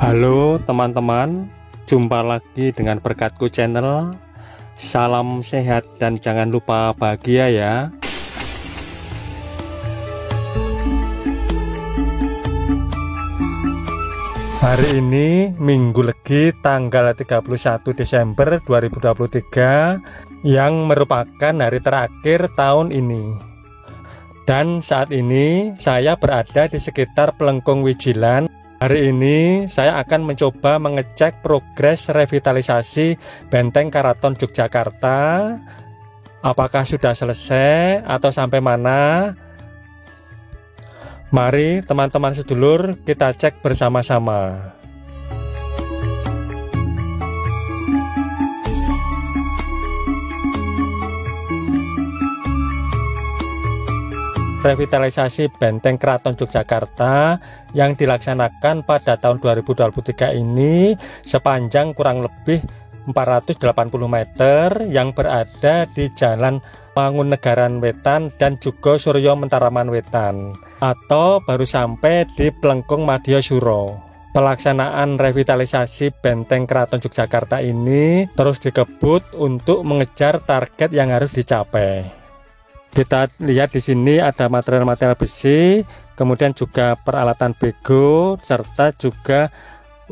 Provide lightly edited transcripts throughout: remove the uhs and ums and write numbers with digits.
Halo teman-teman, jumpa lagi dengan Berkatku Channel. Salam sehat dan jangan lupa bahagia ya. Hari ini Minggu Legi tanggal 31 Desember 2023 yang merupakan hari terakhir tahun ini. Dan saat ini saya berada di sekitar Plengkung Wijilan. Hari ini saya akan mencoba mengecek progres revitalisasi Benteng Karaton Yogyakarta. Apakah sudah selesai atau sampai mana? Mari teman-teman sedulur kita cek bersama-sama. Revitalisasi Benteng Keraton Yogyakarta yang dilaksanakan pada tahun 2023 ini sepanjang kurang lebih 480 meter yang berada di Jalan Mangunegaran Wetan dan juga Suryo Mentaraman Wetan, atau baru sampai di Plengkung Madya-Suro. Pelaksanaan revitalisasi Benteng Keraton Yogyakarta ini terus dikebut untuk mengejar target yang harus dicapai. Kita lihat di sini ada material-material besi, kemudian juga peralatan bego, serta juga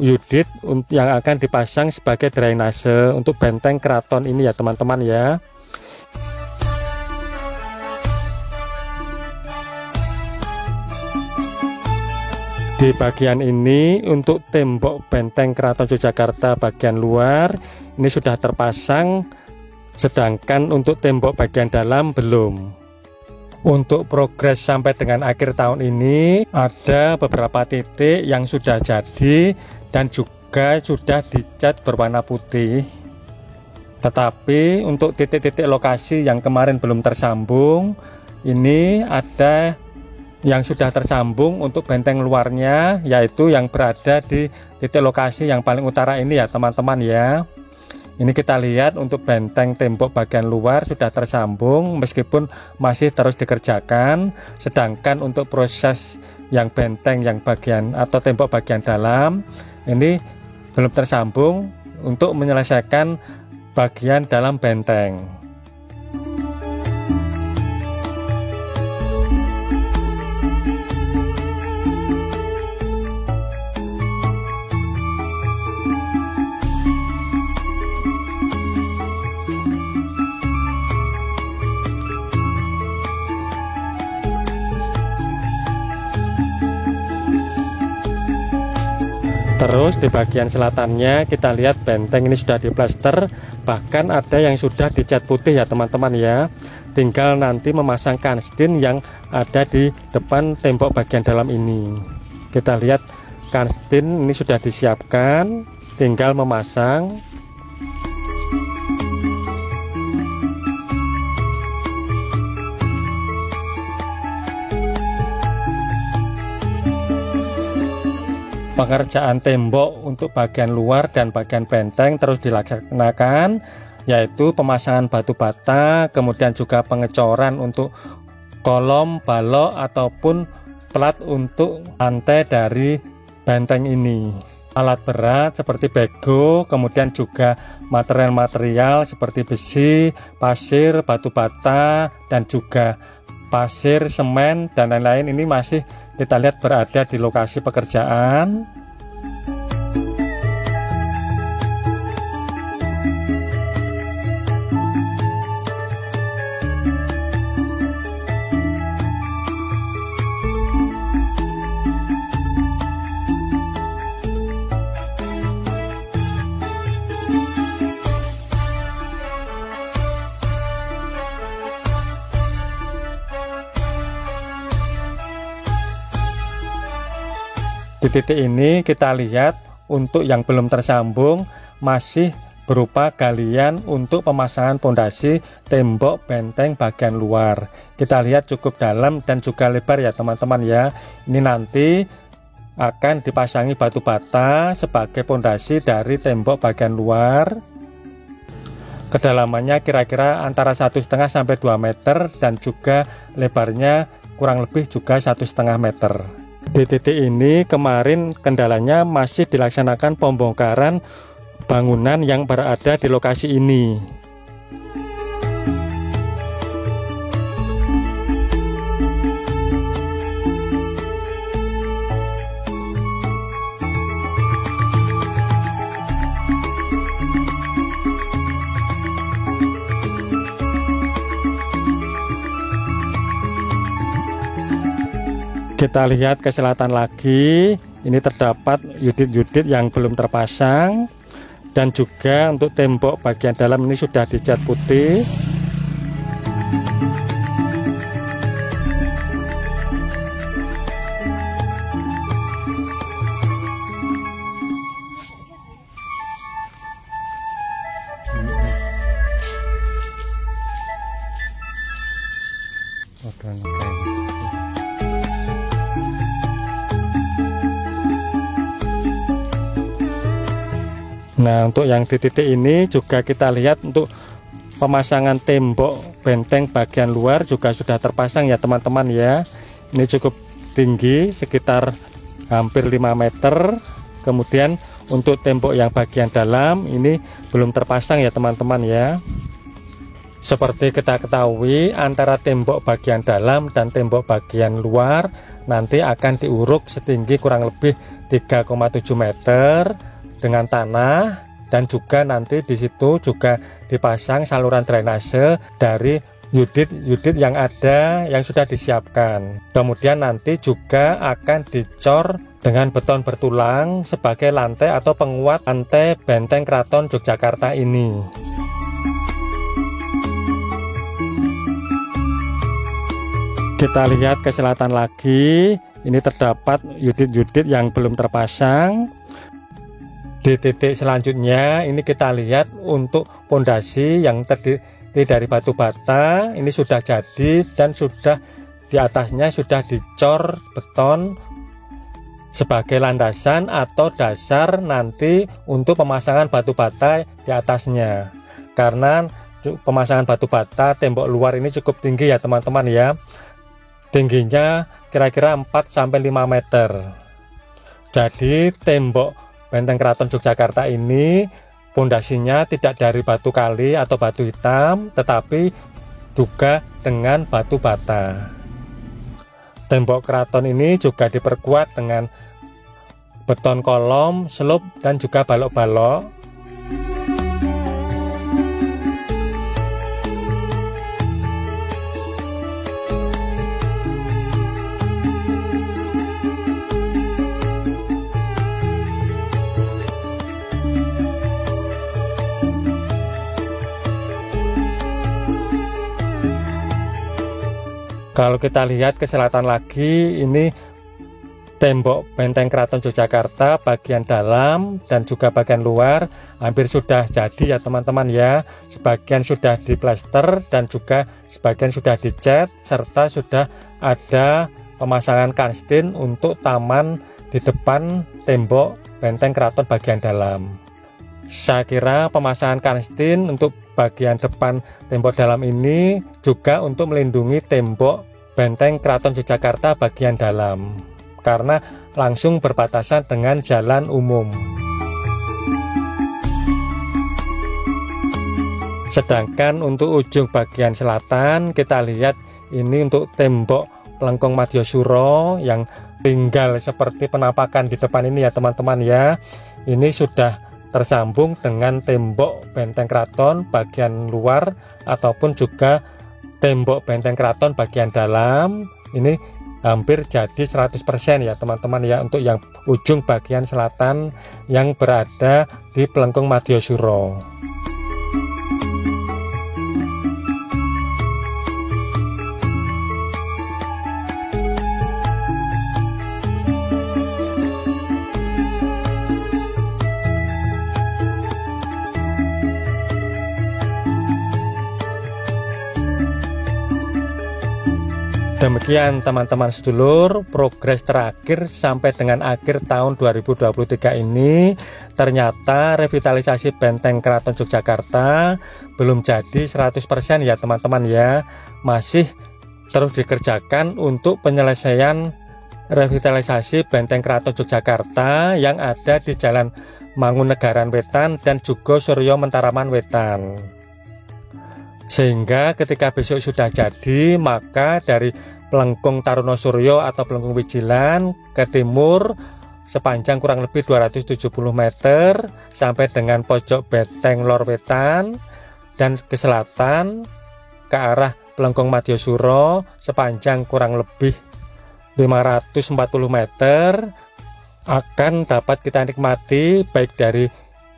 unit yang akan dipasang sebagai drainase untuk benteng keraton ini ya teman-teman ya. Di bagian ini untuk tembok benteng Keraton Yogyakarta bagian luar ini sudah terpasang, sedangkan untuk tembok bagian dalam belum. Untuk progres sampai dengan akhir tahun ini ada beberapa titik yang sudah jadi dan juga sudah dicat berwarna putih. Tetapi untuk titik-titik lokasi yang kemarin belum tersambung, ini ada yang sudah tersambung untuk benteng luarnya, yaitu yang berada di titik lokasi yang paling utara ini ya teman-teman ya. Ini kita lihat untuk benteng tembok bagian luar sudah tersambung meskipun masih terus dikerjakan, sedangkan untuk proses yang benteng yang bagian atau tembok bagian dalam ini belum tersambung untuk menyelesaikan bagian dalam benteng. Terus di bagian selatannya kita lihat benteng ini sudah diplaster, bahkan ada yang sudah dicat putih ya teman-teman ya. Tinggal nanti memasang kanstin yang ada di depan tembok bagian dalam ini. Kita lihat kanstin ini sudah disiapkan, tinggal memasang. Pengerjaan tembok untuk bagian luar dan bagian benteng terus dilaksanakan, yaitu pemasangan batu bata, kemudian juga pengecoran untuk kolom, balok ataupun plat untuk lantai dari benteng ini. Alat berat seperti bego, kemudian juga material-material seperti besi, pasir, batu bata, dan juga pasir, semen, dan lain-lain ini masih kita lihat berada di lokasi pekerjaan. Di titik ini kita lihat untuk yang belum tersambung masih berupa galian untuk pemasangan pondasi tembok benteng bagian luar. Kita lihat cukup dalam dan juga lebar ya teman-teman ya. Ini nanti akan dipasangi batu bata sebagai pondasi dari tembok bagian luar. Kedalamannya kira-kira antara 1,5 sampai 2 meter dan juga lebarnya kurang lebih juga 1,5 meter. Di titik ini kemarin kendalanya masih dilaksanakan pembongkaran bangunan yang berada di lokasi ini. Kita lihat ke selatan lagi, ini terdapat unit-unit yang belum terpasang, dan juga untuk tembok bagian dalam ini sudah dicat putih. Nah, untuk yang di titik ini juga kita lihat untuk pemasangan tembok benteng bagian luar juga sudah terpasang ya teman-teman ya. Ini cukup tinggi, sekitar hampir 5 meter. Kemudian untuk tembok yang bagian dalam ini belum terpasang ya teman-teman ya. Seperti kita ketahui, antara tembok bagian dalam dan tembok bagian luar nanti akan diuruk setinggi kurang lebih 3,7 meter dengan tanah, dan juga nanti di situ juga dipasang saluran drainase dari unit yang ada yang sudah disiapkan. Kemudian nanti juga akan dicor dengan beton bertulang sebagai lantai atau penguat lantai benteng Keraton Yogyakarta ini. Kita lihat ke selatan lagi, ini terdapat unit-unit yang belum terpasang. Di titik selanjutnya ini kita lihat untuk pondasi yang terdiri dari batu bata, ini sudah jadi dan sudah di atasnya sudah dicor beton sebagai landasan atau dasar nanti untuk pemasangan batu bata di atasnya. Karena pemasangan batu bata tembok luar ini cukup tinggi ya teman-teman ya. Tingginya kira-kira 4-5 meter. Jadi tembok benteng Keraton Yogyakarta ini pondasinya tidak dari batu kali atau batu hitam, tetapi juga dengan batu bata. Tembok keraton ini juga diperkuat dengan beton kolom, selop, dan juga balok-balok. Kalau kita lihat ke selatan lagi, ini tembok benteng Keraton Yogyakarta bagian dalam dan juga bagian luar hampir sudah jadi ya teman-teman ya. Sebagian sudah diplaster dan juga sebagian sudah dicat, serta sudah ada pemasangan kanstin untuk taman di depan tembok benteng Keraton bagian dalam. Saya kira pemasangan kanstin untuk bagian depan tembok dalam ini juga untuk melindungi tembok benteng Keraton Yogyakarta bagian dalam, karena langsung berbatasan dengan jalan umum. Sedangkan untuk ujung bagian selatan kita lihat ini untuk tembok Plengkung Madyasura yang tinggal seperti penampakan di depan ini ya teman-teman ya. Ini sudah tersambung dengan tembok benteng keraton bagian luar ataupun juga tembok benteng keraton bagian dalam. Ini hampir jadi 100% ya teman-teman ya, untuk yang ujung bagian selatan yang berada di Plengkung Madyasura. Demikian teman-teman sedulur, progres terakhir sampai dengan akhir tahun 2023 ini, ternyata revitalisasi benteng Keraton Yogyakarta belum jadi 100% ya teman-teman ya. Masih terus dikerjakan untuk penyelesaian revitalisasi Benteng Keraton Yogyakarta yang ada di Jalan Mangunagaran Wetan dan juga Suryo Mentaraman Wetan. Sehingga ketika besok sudah jadi, maka dari Pelengkung Taruno Suryo atau Pelengkung Wijilan ke timur sepanjang kurang lebih 270 meter sampai dengan pojok Benteng Lor Wetan, dan ke selatan ke arah Pelengkung Madyosuro sepanjang kurang lebih 540 meter akan dapat kita nikmati baik dari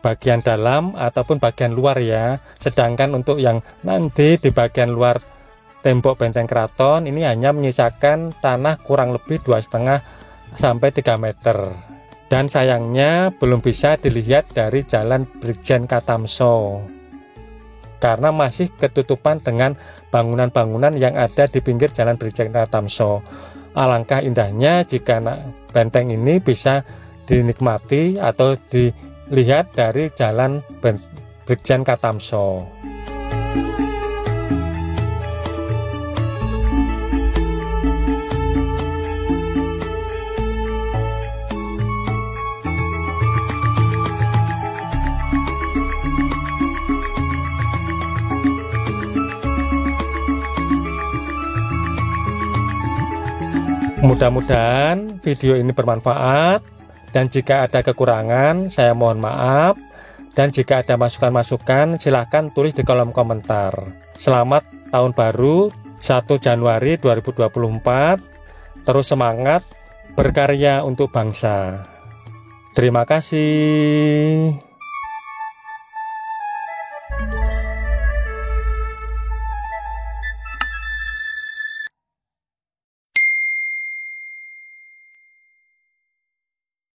bagian dalam ataupun bagian luar ya. Sedangkan untuk yang nanti di bagian luar tembok benteng keraton ini hanya menyisakan tanah kurang lebih 2,5 sampai 3 meter. Dan sayangnya belum bisa dilihat dari Jalan Brigjen Katamso karena masih ketutupan dengan bangunan-bangunan yang ada di pinggir Jalan Brigjen Katamso. Alangkah indahnya jika benteng ini bisa dinikmati atau dilihat dari Jalan Brigjen Katamso. Mudah-mudahan video ini bermanfaat, dan jika ada kekurangan saya mohon maaf, dan jika ada masukan-masukan silahkan tulis di kolom komentar. Selamat tahun baru 1 Januari 2024, terus semangat berkarya untuk bangsa. Terima kasih.